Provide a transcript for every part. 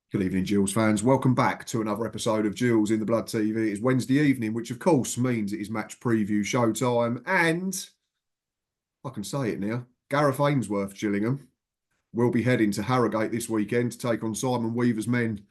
Good evening, Gills fans. Welcome back to another episode of Gills in the Blood TV. It's Wednesday evening, which of course means it is match preview showtime. And I can say it now, Gareth Ainsworth Gillingham will be heading to Harrogate this weekend to take on Simon Weaver's men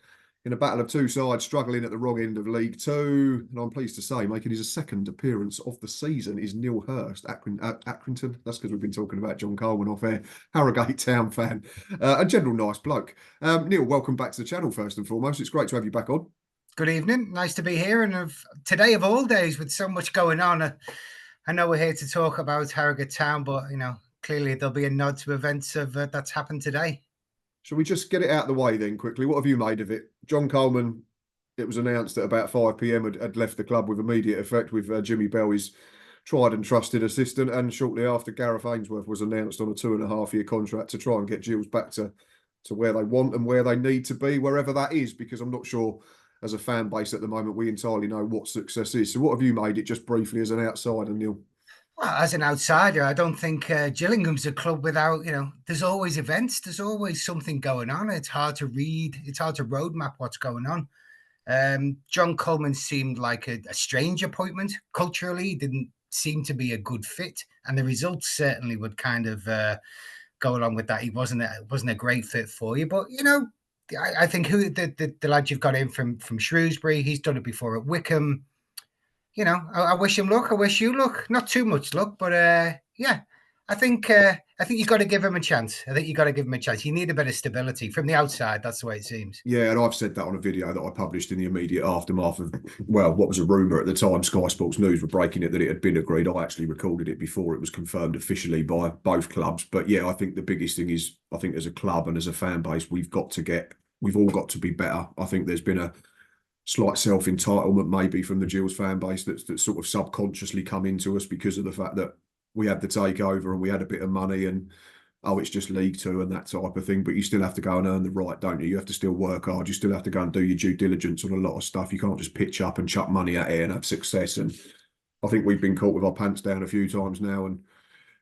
in a battle of two sides struggling at the wrong end of League Two. And I'm pleased to say, making his second appearance of the season is Neil Hirst, Accrington. That's because we've been talking about John Coleman off air, Harrogate Town fan, a general nice bloke. Neil, welcome back to the channel first and foremost. It's great to have you back on. Good evening. Nice to be here. And today of all days, with so much going on, I know we're here to talk about Harrogate Town, but clearly there'll be a nod to events that's happened today. Shall we just get it out of the way then quickly? What have you made of it? John Coleman, it was announced that about 5 p.m. had left the club with immediate effect with Jimmy Bell, his tried and trusted assistant. And shortly after, Gareth Ainsworth was announced on a 2.5-year contract to try and get Gills back to where they want and where they need to be, wherever that is, because I'm not sure as a fan base at the moment we entirely know what success is. So what have you made it just briefly as an outsider, Neil? Well, as an outsider, I don't think Gillingham's a club without, there's always events. There's always something going on. It's hard to read. It's hard to roadmap what's going on. John Coleman seemed like a strange appointment. Culturally, didn't seem to be a good fit. And the results certainly would kind of go along with that. He wasn't a great fit for you. But, I think the lad you've got in from Shrewsbury, he's done it before at Wickham. I wish him luck. I wish you luck. Not too much luck, but yeah, I think you've got to give him a chance. I think you've got to give him a chance. You need a bit of stability from the outside. That's the way it seems. Yeah, and I've said that on a video that I published in the immediate aftermath of, well, what was a rumour at the time. Sky Sports News were breaking it that it had been agreed. I actually recorded it before it was confirmed officially by both clubs. But yeah, I think the biggest thing is, I think as a club and as a fan base, we've all got to be better. I think there's been a slight self-entitlement maybe from the Gills fan base that's sort of subconsciously come into us because of the fact that we had the takeover and we had a bit of money and, oh, it's just League Two and that type of thing. But you still have to go and earn the right, don't you? You have to still work hard. You still have to go and do your due diligence on a lot of stuff. You can't just pitch up and chuck money at it and have success. And I think we've been caught with our pants down a few times now, and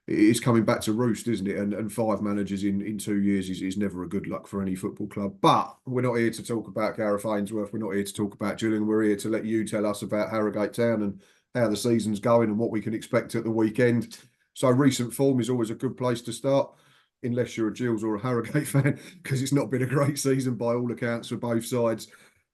it's coming back to roost, isn't it? And 5 managers in 2 years is never a good luck for any football club. But we're not here to talk about Gareth Ainsworth. We're not here to talk about Gillingham. We're here to let you tell us about Harrogate Town and how the season's going and what we can expect at the weekend. So recent form is always a good place to start, unless you're a Gills or a Harrogate fan, because it's not been a great season by all accounts for both sides.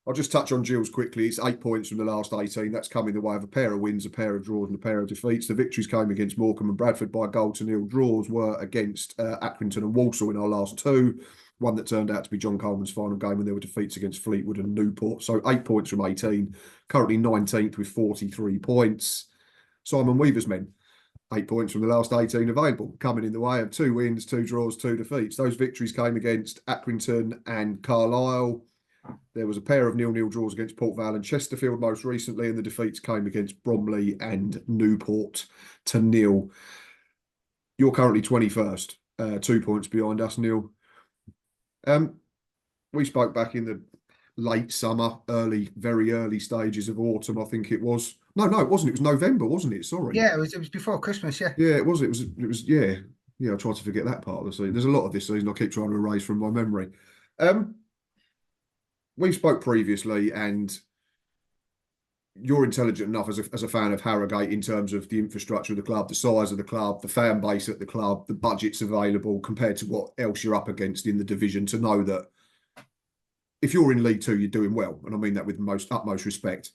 I'll just touch on Gills quickly. It's 8 points from the last 18. That's come in the way of a pair of wins, a pair of draws, and a pair of defeats. The victories came against Morecambe and Bradford by 1-0. Draws were against Accrington and Walsall in our last two. One that turned out to be John Coleman's final game, and there were defeats against Fleetwood and Newport. So 8 points from 18. Currently 19th with 43 points. Simon Weaver's men, 8 points from the last 18 available, coming in the way of 2 wins, 2 draws, 2 defeats. Those victories came against Accrington and Carlisle. There was a pair of 0-0 draws against Port Vale and Chesterfield most recently, and the defeats came against Bromley and Newport to 0. You're currently 21st, 2 points behind us, Neil. We spoke back in the late summer, very early stages of autumn, I think it was. No, it wasn't. It was November, wasn't it? Sorry. Yeah, it was before Christmas, yeah. Yeah, it was. Yeah. Yeah, I tried to forget that part of the season. There's a lot of this season I keep trying to erase from my memory. We spoke previously, and you're intelligent enough as a fan of Harrogate in terms of the infrastructure of the club, the size of the club, the fan base at the club, the budgets available compared to what else you're up against in the division, to know that if you're in League Two, you're doing well. And I mean that with utmost respect.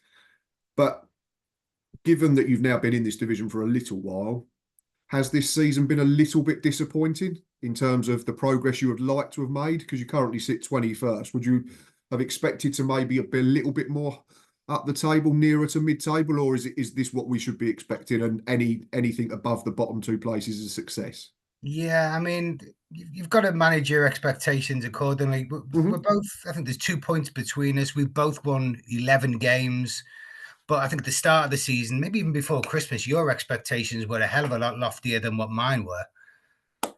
But given that you've now been in this division for a little while, has this season been a little bit disappointing in terms of the progress you would like to have made? Because you currently sit 21st. Would you have expected to maybe be a little bit more up the table, nearer to mid-table, or is this what we should be expecting, and anything above the bottom 2 places is a success? Yeah, I mean, you've got to manage your expectations accordingly. We're both, I think there's 2 points between us. We've both won 11 games. But I think at the start of the season, maybe even before Christmas, your expectations were a hell of a lot loftier than what mine were.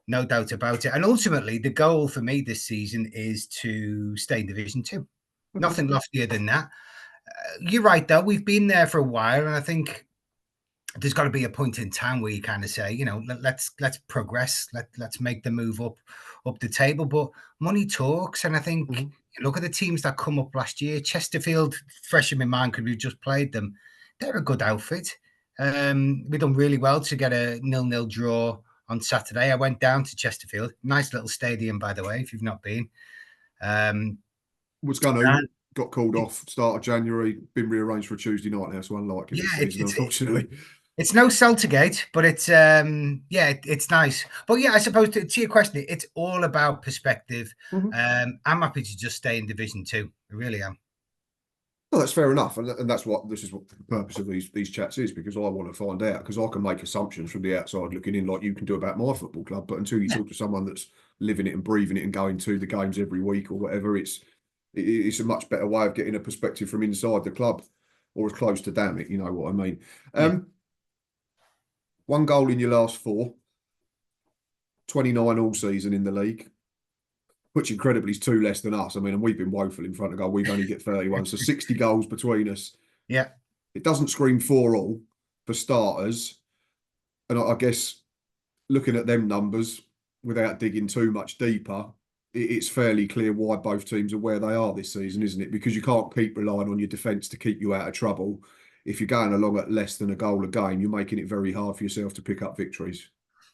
No doubt about it. And ultimately, the goal for me this season is to stay in Division 2. Nothing loftier than that. You're right, though. We've been there for a while, and I think there's got to be a point in time where you kind of say, let's progress. Let's make the move up the table. But money talks, and I think look at the teams that come up last year. Chesterfield, fresh in my mind because we've just played them. They're a good outfit. We've done really well to get a 0-0 draw on Saturday. I went down to Chesterfield. Nice little stadium, by the way, if you've not been. Was going to got called off start of January, been rearranged for a Tuesday night now, so unlikely this season, unfortunately. It's no Celtigate, but it's it's nice. But yeah, I suppose to your question, it's all about perspective. I'm happy to just stay in Division 2. I really am. Well, that's fair enough, and that's what this is what the purpose of these chats is, because I want to find out, because I can make assumptions from the outside looking in, like you can do about my football club, but until you talk to someone that's living it and breathing it and going to the games every week or whatever, it's a much better way of getting a perspective from inside the club, or as close to damn it, you know what I mean. One goal in your last 4, 29 all season in the league, which incredibly is 2 less than us. I mean, and we've been woeful in front of goal. We've only get 31, so 60 goals between us. Yeah. It doesn't scream 4 all for starters. And I guess looking at them numbers, without digging too much deeper, it's fairly clear why both teams are where they are this season, isn't it? Because you can't keep relying on your defence to keep you out of trouble. If you're going along at less than a goal a game, you're making it very hard for yourself to pick up victories.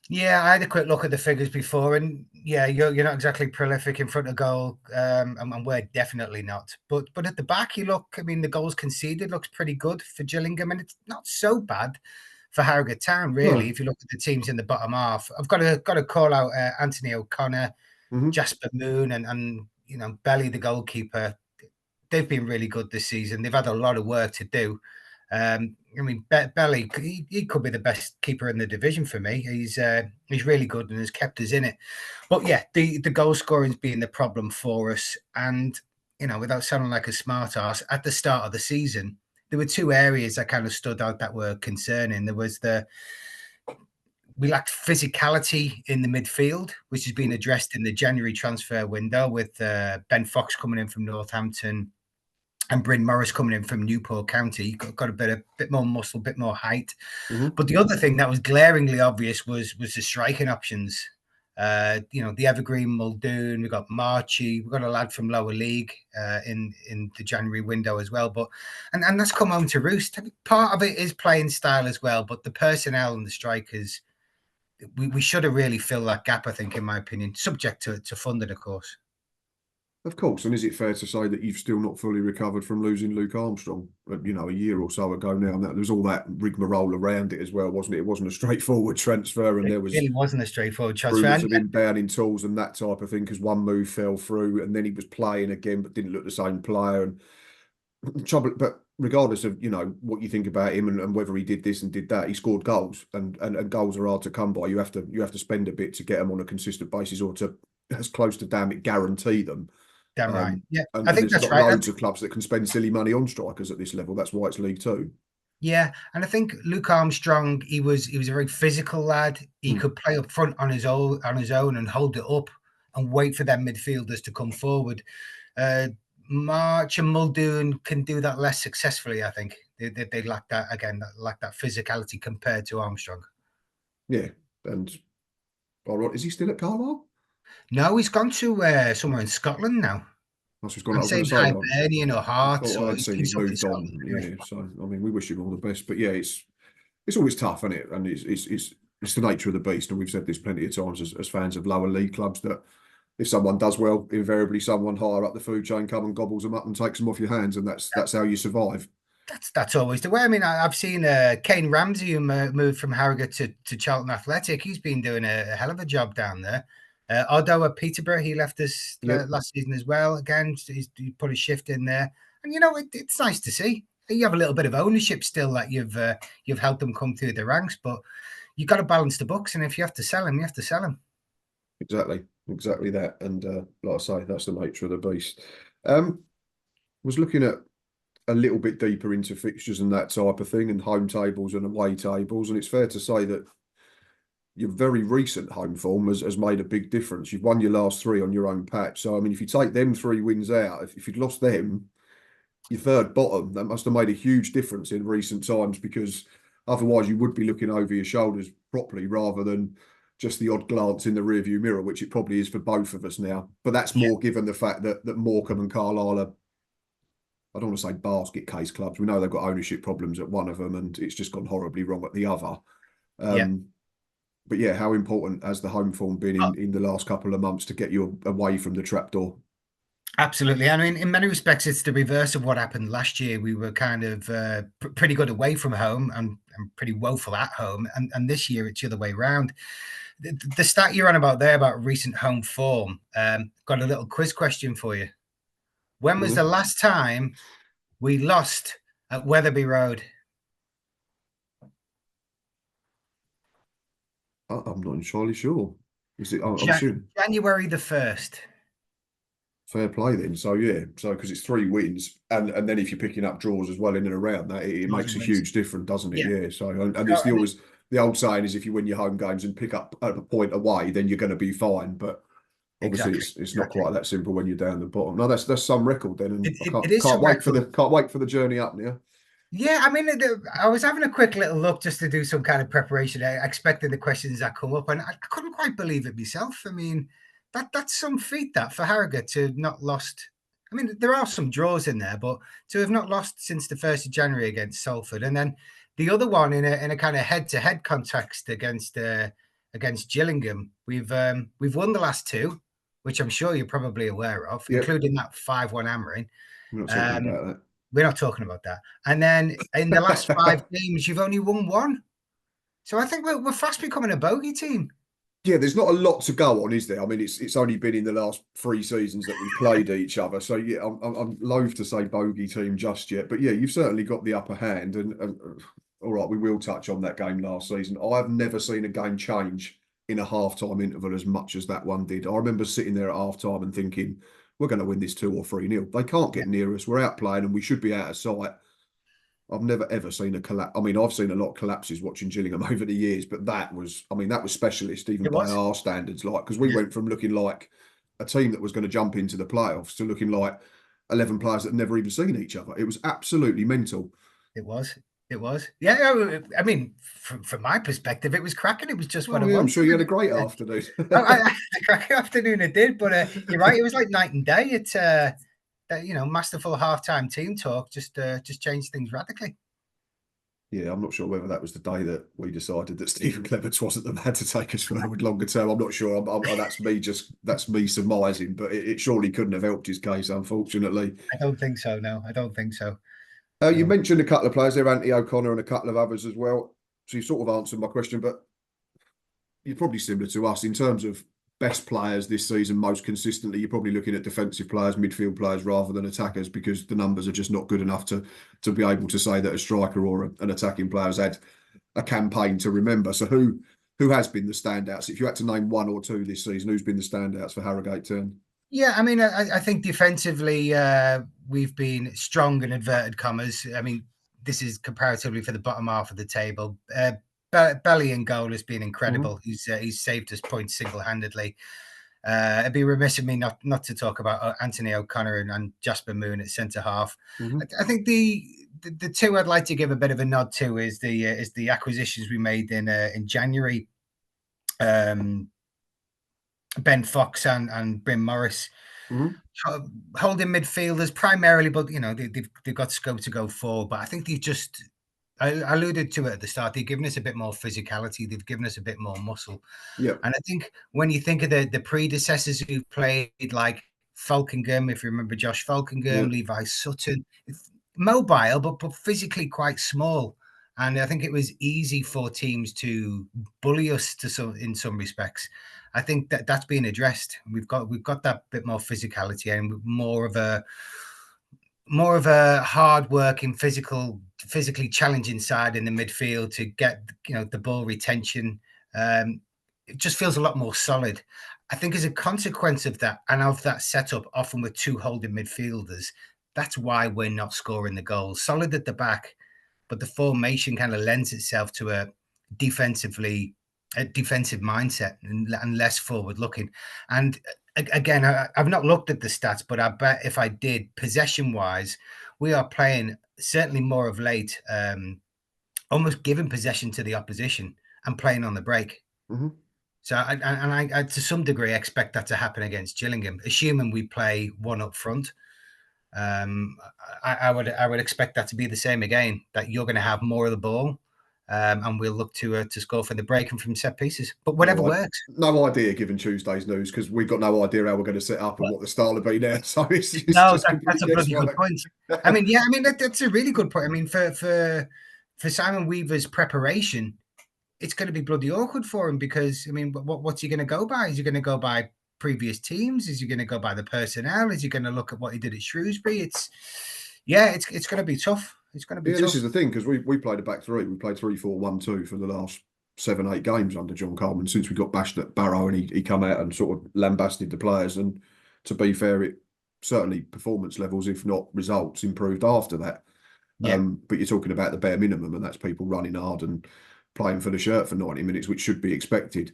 Yeah, I had a quick look at the figures before, and yeah, you're not exactly prolific in front of goal, and we're definitely not. But at the back, you look. I mean, the goals conceded looks pretty good for Gillingham, and it's not so bad for Harrogate Town, really. If you look at the teams in the bottom half, I've got to call out Anthony O'Connor, Jasper Moon, and Belly, the goalkeeper. They've been really good this season. They've had a lot of work to do. I mean, Belly, he could be the best keeper in the division for me. He's really good and has kept us in it. But yeah, the goal scoring's been the problem for us. And, without sounding like a smart ass, at the start of the season, there were 2 areas that kind of stood out that were concerning. There was we lacked physicality in the midfield, which has been addressed in the January transfer window with Ben Fox coming in from Northampton and Bryn Morris coming in from Newport County. Got a bit more muscle, a bit more height. But the other thing that was glaringly obvious was the striking options. The Evergreen Muldoon, we've got Marchie, we've got a lad from lower league in the January window as well. But and that's come home to roost. Part of it is playing style as well, but the personnel and the strikers, we should have really filled that gap, I think, in my opinion, subject to funding, of course. Of course, and is it fair to say that you've still not fully recovered from losing Luke Armstrong, a year or so ago now? And that there was all that rigmarole around it as well, wasn't it? It wasn't a straightforward transfer, and there was really wasn't a straightforward transfer. Rumours of him banning tools and that type of thing because one move fell through, and then he was playing again but didn't look the same player. And trouble, but regardless of what you think about him and whether he did this and did that, he scored goals, and goals are hard to come by. You have to spend a bit to get them on a consistent basis, or to, as close to damn it, guarantee them. Damn right. Yeah, and I think there's that's not right. Loads of clubs that can spend silly money on strikers at this level. That's why it's League Two. Yeah, and I think Luke Armstrong, he was a very physical lad. He could play up front on his own and hold it up and wait for them midfielders to come forward. March and Muldoon can do that less successfully, I think. They lack that physicality compared to Armstrong. Yeah, and all right, is he still at Carlisle? No, he's gone to somewhere in Scotland now. That's what's gone. I was going to say Hibernian or Hearts. I'd seen he's moved on. Yeah, so I mean, we wish him all the best. But yeah, it's always tough, isn't it? And it's the nature of the beast. And we've said this plenty of times as fans of lower league clubs, that if someone does well, invariably someone higher up the food chain come and gobbles them up and takes them off your hands, and that's how you survive. That's always the way. I mean, I've seen Kane Ramsey, who moved from Harrogate to Charlton Athletic. He's been doing a hell of a job down there. Otto at Peterborough, he left us last season as well. Again, he put a shift in there, and it's nice to see. You have a little bit of ownership still that you've helped them come through the ranks, but you've got to balance the books, and if you have to sell them, you have to sell them. Exactly that, and like I say, that's the nature of the beast. Was looking at a little bit deeper into fixtures and that type of thing, and home tables and away tables, and it's fair to say that your very recent home form has made a big difference. You've won your last 3 on your own patch. So, I mean, if you take them 3 wins out, if you'd lost them, your third bottom, that must have made a huge difference in recent times, because otherwise you would be looking over your shoulders properly rather than just the odd glance in the rearview mirror, which it probably is for both of us now. But that's Yeah, more given the fact that Morecambe and Carlisle are, I don't want to say basket case clubs. We know they've got ownership problems at one of them, and it's just gone horribly wrong at the other. yeah. But yeah, how important has the home form been Oh, in the last couple of months to get you away from the trapdoor? absolutely. I mean, in many respects, it's the reverse of what happened last year. We were kind of pretty good away from home and pretty woeful at home. And this year, it's the other way around. The stat you're on about there about recent home form, got a little quiz question for you. When was the Mhm. last time we lost at Weatherby Road? I'm not entirely sure. Is it? I'm assuming January the 1st. fair play then. So yeah, so because it's 3 wins, and then if you're picking up draws as well in and around that, it Draws makes and a wins. huge difference, doesn't it? Yeah. Yeah. So and So, it's the always the old saying is if you win your home games and pick up a point away, then you're going to be fine. But obviously, exactly. it's not Exactly. quite that simple when you're down the bottom. No, that's some record then, and I It can't is can't some wait for record. the journey up now. Yeah, I mean, I was having a quick little look just to do some kind of preparation. I expected the questions that come up, and I couldn't quite believe it myself. I mean, that's some feat that for Harrogate to have not lost. I mean, there are some draws in there, but to have not lost since the 1st of January against Salford, and then the other one in a kind of head-to-head context against Gillingham, we've won the last two, which I'm sure you're probably aware of, Yep, including that 5-1 hammering. we're not talking Um, about we're not talking about that. And then in the last five that. games, you've only won one. So I think we're fast becoming a bogey team. Yeah, there's not a lot to go on, is there? I mean, it's only been in the last 3 seasons that we've played each other. So yeah, I'm loath to say bogey team just yet, but yeah, you've certainly got the upper hand. And all right, we will touch on that game last season. I've never seen a game change in a half-time interval as much as that one did. I remember sitting there at half-time and thinking, we're going to win this 2 or 3-0. They can't Yeah, get near us. We're outplaying and we should be out of sight. I've never ever seen a collapse. I mean, I've seen a lot of collapses watching Gillingham over the years, but that was, I mean, that was specialist even it by was. our standards. Like, because we Yeah, went from looking like a team that was going to jump into the playoffs to looking like 11 players that had never even seen each other. It was absolutely mental. it was. It was. Yeah, I mean, from my perspective, it was cracking. It was just what Oh I yeah, I'm wanted. sure you had a great afternoon. A cracking afternoon it did, but you're right. It was like night and day. It's masterful halftime team talk just changed things radically. Yeah, I'm not sure whether that was the day that we decided that Stephen Clements wasn't the man to take us forward longer term. I'm not sure. That's me surmising, but it surely couldn't have helped his case, unfortunately. I don't think so. No, I don't think so. I You don't. mentioned a couple of players there, Anthony O'Connor and a couple of others as well. So you sort of answered my question, but you're probably similar to us in terms of best players this season most consistently. You're probably looking at defensive players, midfield players rather than attackers because the numbers are just not good enough to be able to say that a striker or an attacking player has had a campaign to remember. So who has been the standouts? If you had to name one or two this season, who's been the standouts for Harrogate Town? Yeah, I mean, I think defensively we've been strong in inverted commas. I mean, this is comparatively for the bottom half of the table. Belly in goal has been Mm-hmm. incredible. He's saved us points single handedly. It'd be remiss of me not to talk about Anthony O'Connor and Jasper Moon at centre half. Mm-hmm. I think the two I'd like to give a bit of a nod to is the acquisitions we made in January. Um, Ben Fox and Bryn Morris Mm-hmm. holding midfielders primarily, but they've got scope to go forward. But I think they've just I alluded to it at the start. They've given us a bit more physicality. They've given us a bit more muscle. Yeah. And I think when you think of the predecessors who played like Falkingham, if you remember Josh Yeah. Falkingham, Levi Sutton, mobile but physically quite small. And I think it was easy for teams to bully us in some respects. I think that's being addressed. We've got that bit more physicality and more of a hard working physically challenging side in the midfield to get the ball retention. It just feels a lot more solid. I think as a consequence of that and of that setup, often with two holding midfielders, that's why we're not scoring the goals. Solid at the back, but the formation kind of lends itself to a defensive mindset and less forward looking. And again, I've not looked at the stats, but I bet if I did, possession wise, we are playing certainly more of late, almost giving possession to the opposition and playing on the break. Mm-hmm. So, I to some degree expect that to happen against Gillingham, assuming we play one up front. I would expect that to be the same again. That you're going to have more of the ball, and we'll look to score for the break and from set pieces. But whatever works. No idea given Tuesday's news because we've got no idea how we're going to set up and what the style will be now. So it's No, just complete that's a bloody guesswork. good point. I mean, yeah, I mean that's a really good point. I mean, for Simon Weaver's preparation, it's going to be bloody awkward for him because I mean, what's he going to go by? Is he going to go by previous teams? Is he going to go by the personnel? Is he going to look at what he did at Shrewsbury? It's going to be tough. It's going to be Yeah, tough. this is the thing because we played a back three. We played 3-4-1-2 for the last 7-8 games under John Coleman since we got bashed at Barrow, and he come out and sort of lambasted the players. And to be fair, it certainly performance levels, if not results, improved after that. Yeah, But you're talking about the bare minimum, and that's people running hard and playing for the shirt for 90 minutes, which should be expected.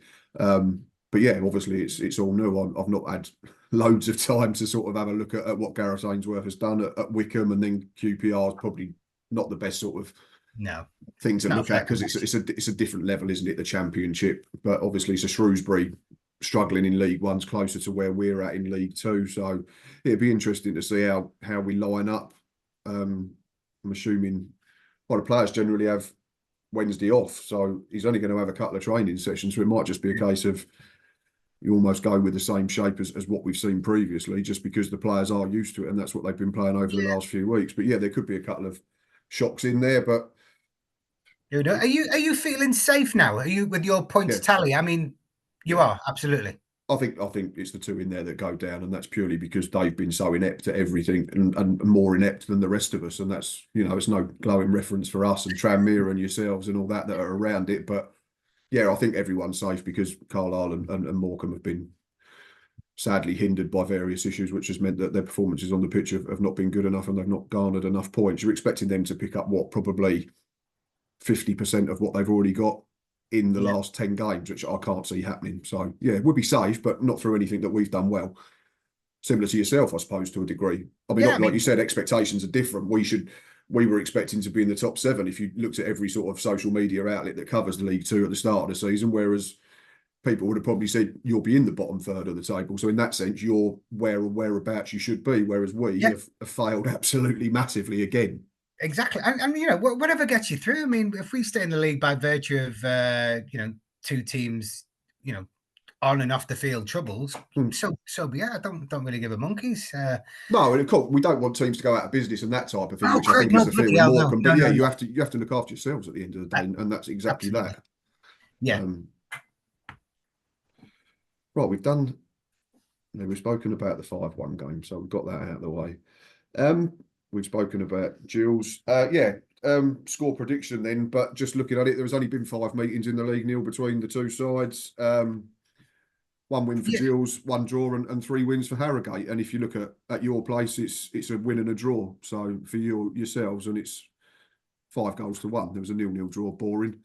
But yeah, obviously it's all new. I've not had loads of time to sort of have a look at what Gareth Ainsworth has done at Wickham, and then QPR is probably not the best sort of no thing to look at because it's a different level, isn't it? The Championship, but obviously it's a Shrewsbury struggling in League One's closer to where we're at in League Two. So it'd be interesting to see how we line up. I'm assuming the players generally have Wednesday off, so he's only going to have a couple of training sessions. So it might just be a case of you almost go with the same shape as what we've seen previously, just because the players are used to it and that's what they've been playing over the last few weeks. But yeah, there could be a couple of shocks in there, but are you feeling safe now? Are you with your points tally? I mean, you are absolutely. I think it's the two in there that go down, and that's purely because they've been so inept at everything and more inept than the rest of us. And that's, it's no glowing reference for us and Tranmere and yourselves and all that are around it. But yeah, I think everyone's safe because Carlisle and Morecambe have been sadly hindered by various issues, which has meant that their performances on the pitch have not been good enough and they've not garnered enough points. You're expecting them to pick up probably 50% of what they've already got in the last 10 games, which I can't see happening. So yeah, we'll be safe, but not through anything that we've done well. Similar to yourself, I suppose, to a degree. I mean, like you said, expectations are different. We were expecting to be in the top 7 if you looked at every sort of social media outlet that covers the League Two at the start of the season, whereas people would have probably said you'll be in the bottom third of the table. So in that sense, you're whereabouts you should be, whereas we have failed absolutely massively again. Exactly, and whatever gets you through. I mean, if we stay in the league by virtue of two teams, on and off the field troubles, so be it. I don't really give a monkeys. No, and of course we don't want teams to go out of business and that type of thing, which I think no, is the fear with Morecambe. no, But yeah, no. you have to look after yourselves at the end of the day, and that's exactly Absolutely. that. Yeah. Right, we've spoken about the 5-1 game, so we've got that out of the way. We've spoken about Gills. Score prediction then, but just looking at it, there's only been 5 meetings in the league, Neil, between the two sides. 1 win for Gills, 1 draw, and 3 wins for Harrogate. And if you look at your place, it's a win and a draw. So for yourselves, and it's 5 goals to 1. There was a 0-0 draw, boring,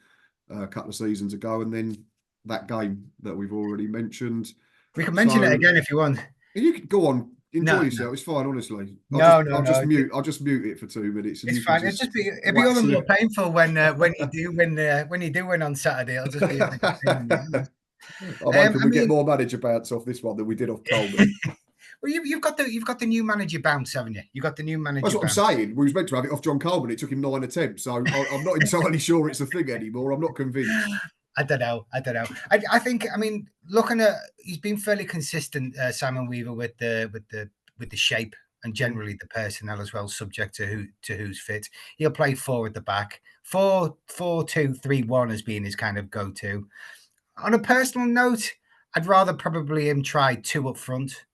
a couple of seasons ago, and then that game that we've already mentioned. We can mention it again if you want. You can go on. Enjoy yourself. It's fine, honestly. I'll just mute it for 2 minutes. It's fine. It'll be all the more painful when you do win on Saturday. It'll just be. I'm hoping we get more manager bounce off this one than we did off Coleman. Well, you've got the new manager bounce, haven't you? You got the new manager. That's what I'm saying. We was meant to have it off John Coleman. It took him 9 attempts, so I'm not entirely sure it's a thing anymore. I'm not convinced. I don't know. I think. I mean, looking at, he's been fairly consistent, Simon Weaver, with the shape and generally the personnel as well, subject to who's fit. He'll play 4 at the back. 4-2-3-1 has been his kind of go-to. On a personal note, I'd rather probably him try 2 up front.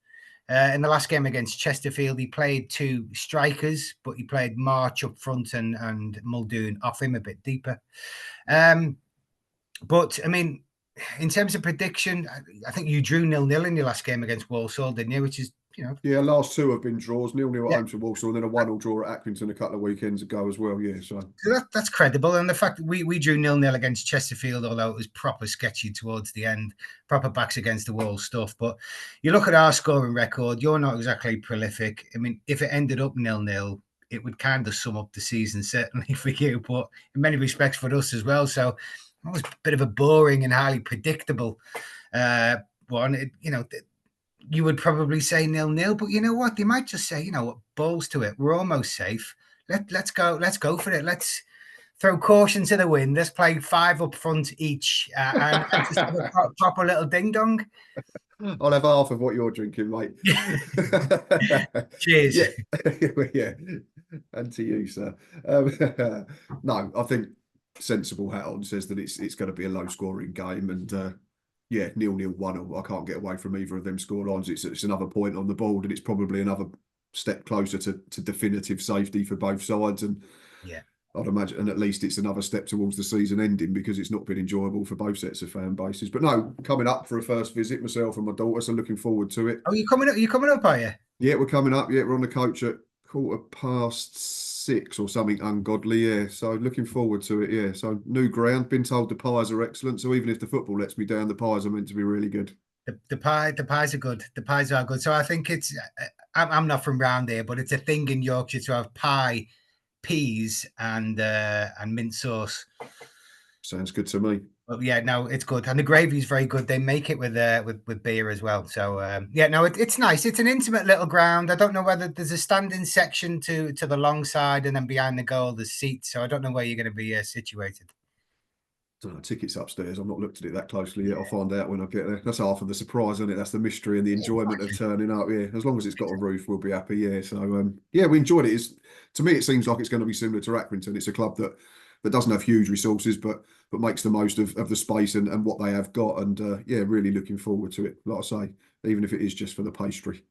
In the last game against Chesterfield, he played 2 strikers, but he played March up front and Muldoon off him a bit deeper. But I mean, in terms of prediction, I think you drew 0-0 in your last game against Walsall, didn't you? Which is, Yeah, last 2 have been draws. 0-0 at home to Walsall, and then a 1-1 draw at Accrington a couple of weekends ago as well. Yeah, so that's credible. And the fact that we drew 0-0 against Chesterfield, although it was proper sketchy towards the end, proper backs against the wall stuff. But you look at our scoring record, you're not exactly prolific. I mean, if it ended up 0-0, it would kind of sum up the season, certainly for you, but in many respects for us as well. So it was a bit of a boring and highly predictable one. You would probably say 0-0, but you know what? They might just say, you know what, balls to it. We're almost safe. Let's go for it. Let's throw caution to the wind. Let's play 5 up front each, and just have a proper little ding dong. I'll have half of what you're drinking, mate. Cheers. Yeah, yeah, and to you, sir. No, I think sensible hat on says that it's going to be a low scoring game, and yeah, 0-0, 1-0. I can't get away from either of them score lines. It's another point on the board, and it's probably another step closer to definitive safety for both sides. And yeah, I'd imagine, and at least it's another step towards the season ending, because it's not been enjoyable for both sets of fan bases. But no, coming up for a first visit, myself and my daughter, so looking forward to it. Oh, you coming up? You coming up? Are you? Yeah, we're coming up. Yeah, we're on the coach at 6:15 or something ungodly. Yeah, so looking forward to it. Yeah, so new ground. Been told the pies are excellent. So even if the football lets me down, the pies are meant to be really good. The pies are good. The pies are good. So I think it's. I'm not from round here, but it's a thing in Yorkshire to have pie, peas, and mint sauce. Sounds good to me. But yeah, no, it's good, and the gravy is very good. They make it with beer as well. So yeah, no, it's nice. It's an intimate little ground. I don't know whether there's a standing section to the long side, and then behind the goal there's seats. So I don't know where you're going to be situated. Tickets upstairs. I've not looked at it that closely yet. I'll find out when I get there. That's half of the surprise, isn't it? That's the mystery and the enjoyment of turning up. Yeah, as long as it's got a roof, we'll be happy. Yeah. So yeah, we enjoyed it. To me, it seems like it's going to be similar to Accrington. It's a club that doesn't have huge resources, but makes the most of the space and what they have got. And yeah, really looking forward to it. Like I say, even if it is just for the pastry.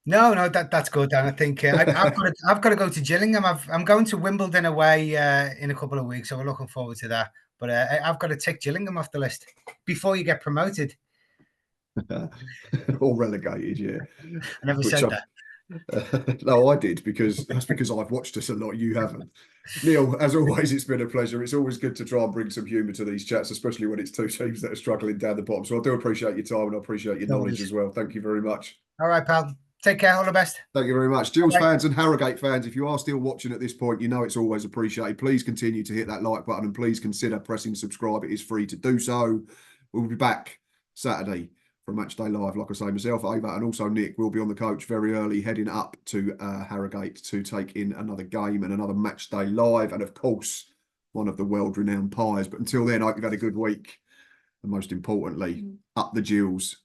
No, that's good. And I think I've got to go to Gillingham. I'm going to Wimbledon away in a couple of weeks, so we're looking forward to that. But I've got to tick Gillingham off the list before you get promoted. Or relegated, yeah. I never said that. No, I did, because I've watched us a lot. You haven't. Neil, as always, it's been a pleasure. It's always good to try and bring some humour to these chats, especially when it's two teams that are struggling down the bottom. So I do appreciate your time, and I appreciate your knowledge as well. Thank you very much. All right, pal. Take care. All the best. Thank you very much. Gills fans and Harrogate fans, if you are still watching at this point, you know it's always appreciated. Please continue to hit that like button, and please consider pressing subscribe. It is free to do so. We'll be back Saturday for Matchday Live. Like I say, myself, Ava, and also Nick will be on the coach very early, heading up to Harrogate to take in another game and another Matchday Live. And of course, one of the world-renowned pies. But until then, I hope you've had a good week. And most importantly, up the Gills.